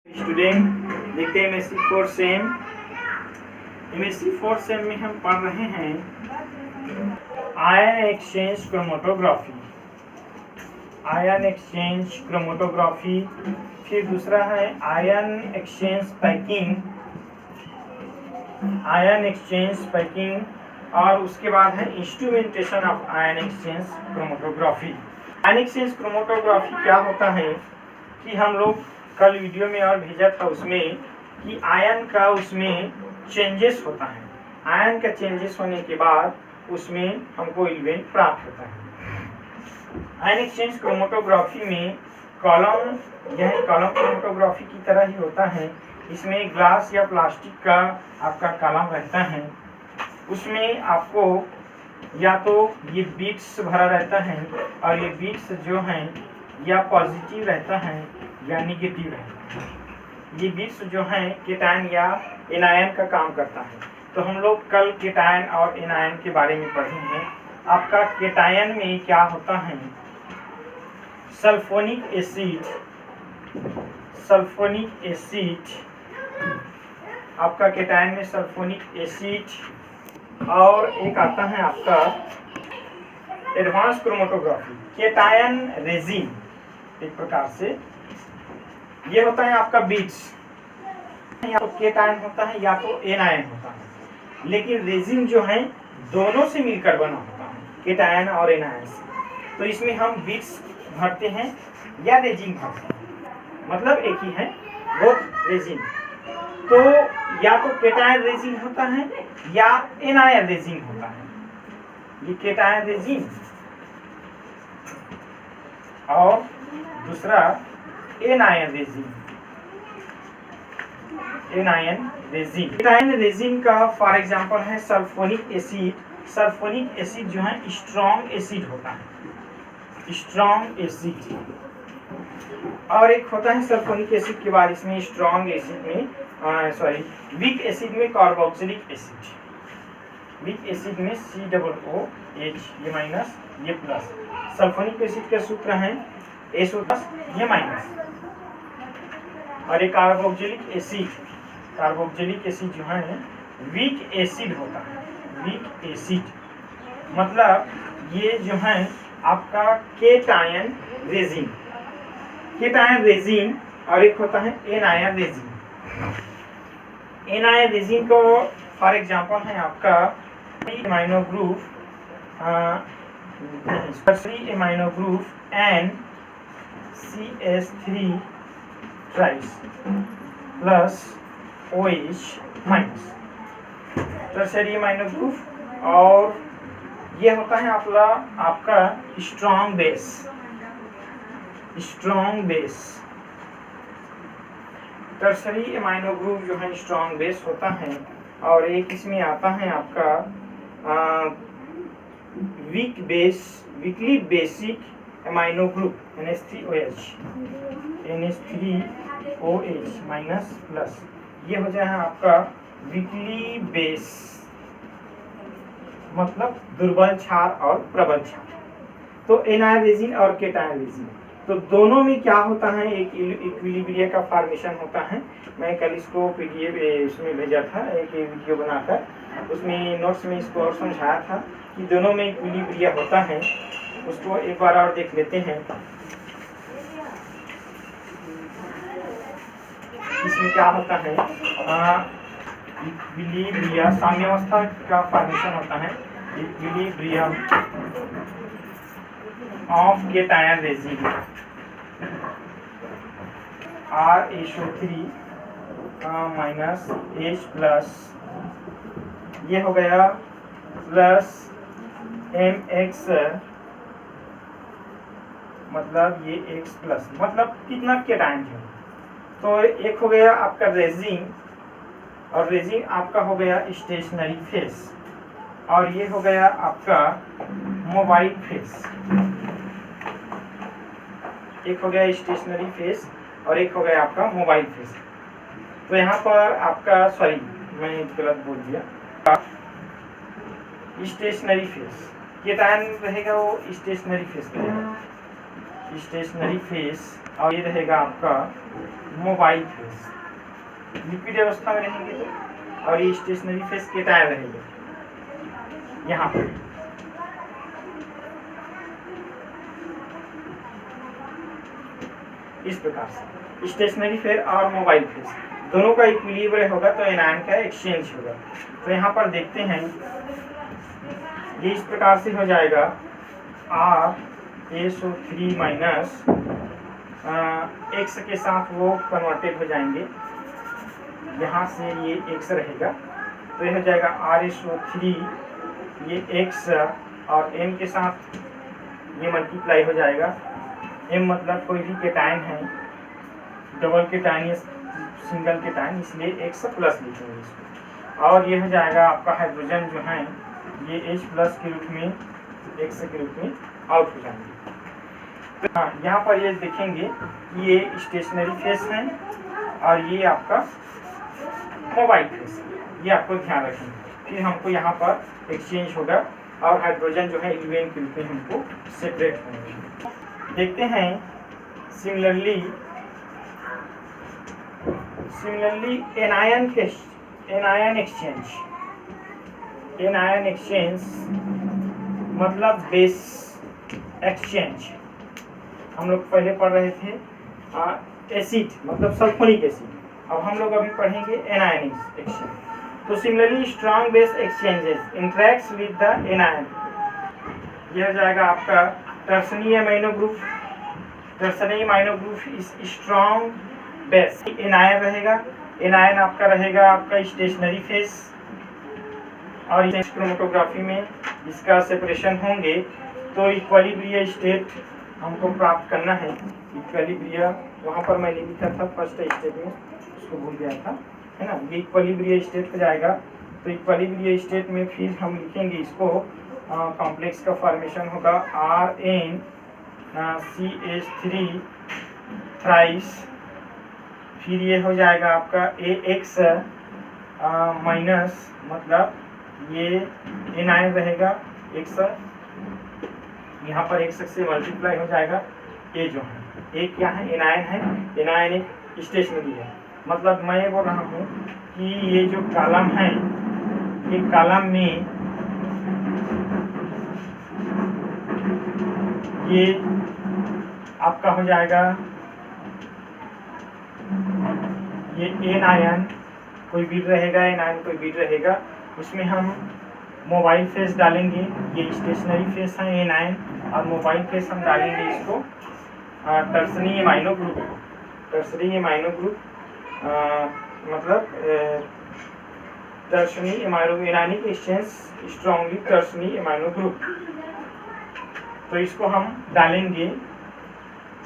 Student देखते हैं MSc fourth same. MSc fourth same में हम पढ़ रहे हैं ion exchange chromatography. Ion exchange chromatography, फिर दूसरा है ion exchange packing, ion exchange packing, और उसके बाद है instrumentation of ion exchange chromatography. Ion exchange chromatography क्या होता है कि हम लोग कल वीडियो में और भेजा था उसमें कि आयन का उसमें चेंजेस होता है। आयन का चेंजेस होने के बाद उसमें हमको इवेंट प्राप्त होता है। आयन एक्सचेंज क्रोमेटोग्राफी में कॉलम, यह कॉलम क्रोमेटोग्राफी की तरह ही होता है। इसमें ग्लास या प्लास्टिक का आपका कॉलम रहता है, उसमें आपको या तो ये बीट्स भरा रहता है और ये बीट्स जो हैं या पॉजिटिव रहता है या निगेटिव रहता है। ये बीट्स जो हैं केटायन या एनायन का काम करता है। तो हम लोग कल केटायन और एनायन के बारे में पढ़े हैं। आपका केटायन में क्या होता है, सल्फोनिक एसिड, सल्फोनिक एसिड, आपका केटायन में सल्फोनिक एसिड, और एक आता है आपका एडवांस क्रोमेटोग्राफी केटायन रेजिन। एक प्रकार से ये होता है आपका बीट्स, या तो केटायन होता है या तो एनायन होता है, लेकिन रेजिन जो है दोनों से मिलकर बना होता है, केटायन और एनायन से। तो इसमें हम बीट्स भरते हैं या रेजिन भरते हैं, मतलब एक ही है वो रेजिन। तो या तो केटायन रेजिन होता है या एनायन रेजिन होता है। ये केटायन रेजिन और दूसरा anion resin. Anion resin, anion resin का फॉर एग्जांपल है सल्फोनिक एसिड। सल्फोनिक एसिड जो है स्ट्रॉन्ग एसिड होता है, स्ट्रॉन्ग एसिड। और एक होता है सल्फोनिक एसिड के बाद इसमें स्ट्रॉन्ग एसिड में वीक एसिड में कार्बोक्सिलिक एसिड। वीक एसिड में COOH, ये माइनस ये प्लस। सल्फोनिक एसिड का सूत्र है SO प्लस ये माइनस। और एक कार्बोक्सिलिक एसिड, कार्बोक्सिलिक एसिड जो है वीक एसिड होता है, वीक एसिड। मतलब ये जो है आपका केटायन रेजिन, केटायन रेजिन। और एक होता है एनायन रेजिन। एनायन रेजिन को फॉर एग्जांपल है आपका amino group, amino group NCH3 thrice plus OH minus, tertiary amino group. और ये होता है आपका strong base, strong base. Tertiary amino group जो है स्ट्रॉन्ग बेस होता है। और एक इसमें आता है आपका weak base, weekly basic amino group NH3OH, NH3OH minus plus. ये हो जाए आपका वीकली बेस, मतलब दुर्बल क्षार और प्रबल क्षार। तो एनायन रेजिन और केटायन रेजिन, तो दोनों में क्या होता है, एक इक्विलिब्रिया का फॉर्मेशन होता है। मैं कल इसको PDF इसमें भेजा था, एक वीडियो बनाकर, उसमें नोट्स में इसको और समझाया था कि दोनों में इक्विलिब्रिया होता है। उसको एक बार और देख लेते हैं। इसमें क्या होता है, इक्विलिब्रिया साम्यावस्था का फॉर्मेशन होता है, equilibrium of cation resin RaSO3 minus H plus, ये हो गया प्लस MX, मतलब ये X प्लस, मतलब कितना केटायन है। तो एक हो गया आपका रेजिन, और रेजिन आपका हो गया स्टेशनरी फेस, और ये हो गया आपका मोबाइल फेस। एक हो गया स्टेशनरी फेस और एक हो गया आपका मोबाइल फेस। तो यहाँ पर आपका, सॉरी मैं गलत बोल दिया, स्टेशनरी फेस केटायन रहेगा, वो स्टेशनरी फेस रहेगा। स्टेशनरी फेस और ये रहेगा आपका मोबाइल फेस, लिक्विड अवस्था में रहेंगे तो, और ये स्टेशनरी फेस केटायन रहेंगे यहाँ पर। इस प्रकार से स्टेशनरी फेस और मोबाइल फेस दोनों का इक्विलिब्रियम होगा तो एनायन का एक्सचेंज होगा। तो यहाँ पर देखते हैं ये इस प्रकार से हो जाएगा RaSO3 माइनस X के साथ वो कन्वर्टेड हो जाएंगे, यहाँ से ये X रहेगा तो ये हो जाएगा RaSO3 ये X और M के साथ ये मल्टीप्लाई हो जाएगा। M मतलब कोई भी केटायन है, डबल केटायन या सिंगल केटायन, इसलिए X प्लस लिखेंगे इसको। और ये हो जाएगा आपका हाइड्रोजन जो है ये H प्लस के रूप में X के रूप में आउट हो जाएंगे। तो हाँ, यहाँ पर ये देखेंगे ये स्टेशनरी फेस है और ये आपका मोबाइल फेस है, ये आपको ध्यान रखेंगे। फिर हमको यहाँ पर एक्सचेंज होगा और हाइड्रोजन जो है इलेवन के रूप में हमको सेपरेट होंगे। देखते हैं सिमिलरली एनायन एक्सचेंज मतलब बेस एक्सचेंज हम लोग पहले पढ़ रहे थे। एसिड मतलब सल्फोनिक एसिड, अब हम लोग अभी पढ़ेंगे एनायन एक्सचेंज। तो similarly strong base exchanges interacts with the anion, यह हो जाएगा आपका tertiary amino group. Tertiary amino group is strong base. Anion रहेगा, एनायन आपका रहेगा आपका स्टेशनरी फेस और क्रोमेटोग्राफी में इसका सेपरेशन होंगे तो इक्विलिब्रियम स्टेट हमको प्राप्त करना है। इक्विलिब्रियम वहाँ पर मैंने लिखा था फर्स्ट स्टेप में, उसको भूल गया था, है ना। ये इक्विलिब्रियम स्टेट हो जाएगा तो इक्विलिब्रियम स्टेट में फिर हम लिखेंगे इसको कॉम्प्लेक्स का फॉर्मेशन होगा RnCH3 थ्राइस, फिर ये हो जाएगा आपका AX माइनस मतलब ये एनायन रहेगा X, यहाँ पर X से मल्टीप्लाई हो जाएगा। ये जो है एक क्या है एनायन है, एनायन एक स्टेशनरी है। मतलब मैं ये बोल रहा हूँ कि ये जो कॉलम है ये कॉलम में ये आपका हो जाएगा ये एनायन कोई बीट रहेगा, एनायन कोई बीट रहेगा, उसमें हम मोबाइल फेस डालेंगे। ये स्टेशनरी फेस है एनायन और मोबाइल फेस हम डालेंगे इसको tertiary amino group. Tertiary amino group मतलब tertiary amino anionic exchange strongly tertiary amino group, तो इसको हम डालेंगे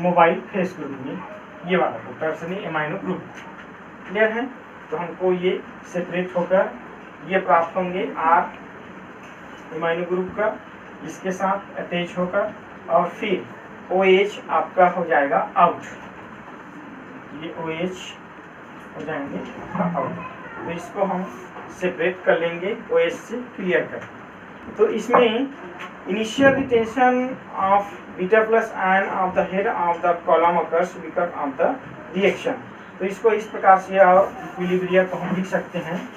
मोबाइल फेस ग्रुप में, ये वाला को टर्सरी अमीनो ग्रुप। क्लियर है? तो हमको ये सेपरेट होकर ये प्राप्त होंगे R अमीनो ग्रुप का, इसके साथ अटैच होकर और फिर OH आपका हो जाएगा आउट, ये OH हो जाएंगे आउट। तो इसको हम सेपरेट कर लेंगे OH से क्लियर कर। तो इसमें initial retention of beta plus ion of the head of the column occurs because of the reaction. तो इसको इस प्रकार से इक्विलिब्रियम को हम लिख सकते हैं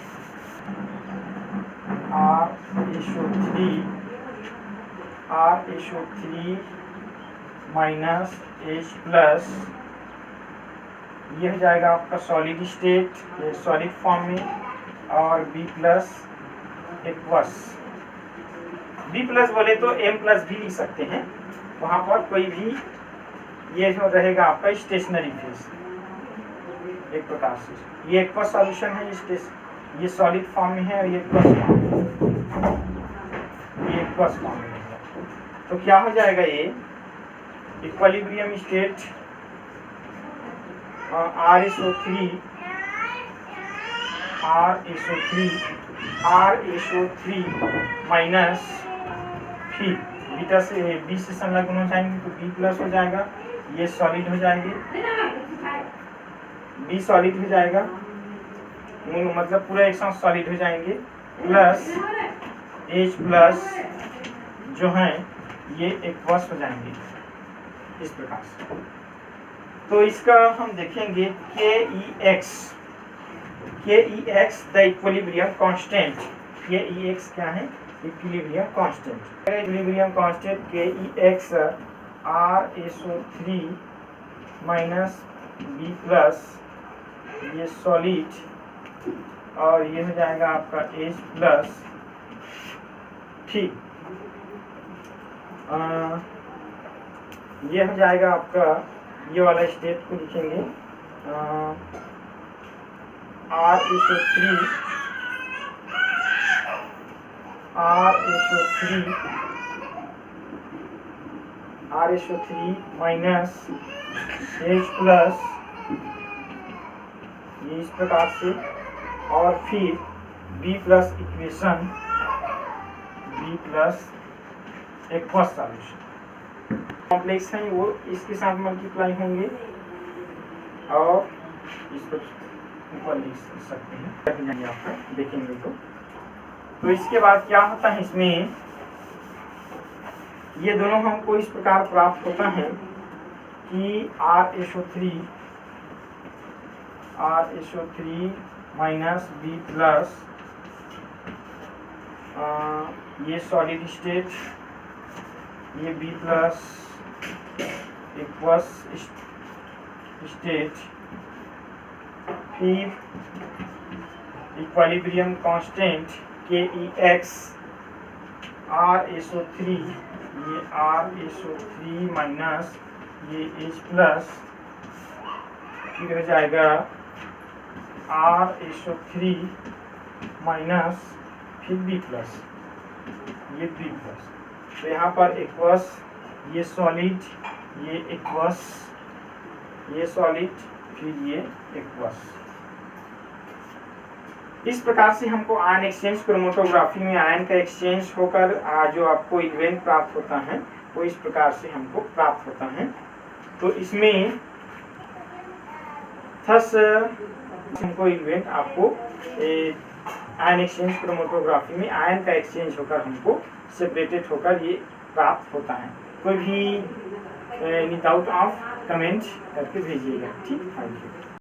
RaSO3 माइनस H प्लस, ये हो जाएगा आपका सॉलिड स्टेट सॉलिड फॉर्म में, और B plus aqueous. B plus बोले तो M प्लस भी लिख सकते हैं, वहाँ पर कोई भी ये जो रहेगा आपका स्टेशनरी फेस। एक प्रकार से ये एक्वस सॉल्यूशन है, ये सॉलिड फॉर्म में है और ये एक्वस फॉर्म में है। तो क्या हो जाएगा ये इक्विलिब्रियम स्टेट RaSO3 माइनस फिर बीटा से B से संलग्न हो जाएंगे तो B प्लस हो जाएगा, ये सॉलिड हो जाएंगे, B सॉलिड हो जाएगा मतलब पूरा एक साथ सॉलिड हो जाएंगे, प्लस H प्लस जो है ये एक्वस हो जाएंगे। इस प्रकार से। तो इसका हम देखेंगे के E x the equilibrium constant. K E x क्या है? Equilibrium constant. Equilibrium constant K E X RaSO3 minus B plus, ये सॉलिड और ये हो जाएगा आपका H प्लस। ठीक, ये हो जाएगा आपका, ये वाला स्टेट को लिखेंगे RaSO3 माइनस H प्लस, ये इस प्रकार से, और फिर B plus equation, B plus aqueous solution complex हैं वो इसके साथ मल्टीप्लाई होंगे और इस पर ऊपर लिख सकते हैं, आपका देखेंगे तो इसके बाद क्या होता है इसमें, ये दोनों हमको इस प्रकार प्राप्त होता है कि RaSO3 माइनस बी प्लस, ये सॉलिड स्टेट, ये बी प्लस एक्वस स्टेट, फिर equilibrium constant K E X RaSO3, ये RaSO3 माइनस ये H प्लस, फिर हो जाएगा RaSO3 माइनस फिर B प्लस, ये B प्लस। तो यहाँ पर एक्वस, ये सॉलिड, ये एक्वस, ये सॉलिड, फिर ये एक्वस। इस प्रकार से हमको आयन एक्सचेंज क्रोमेटोग्राफी में आयन का एक्सचेंज होकर जो आपको इवेंट प्राप्त होता है वो इस प्रकार से हमको प्राप्त होता है। तो इसमें थस हमको इवेंट आपको आयन एक्सचेंज क्रोमेटोग्राफी में आयन का एक्सचेंज होकर हमको सेपरेटेड होकर ये प्राप्त होता है। कोई भी डाउट ऑफ कमेंट करके भेजिएगा। ठीक, थैंक यू।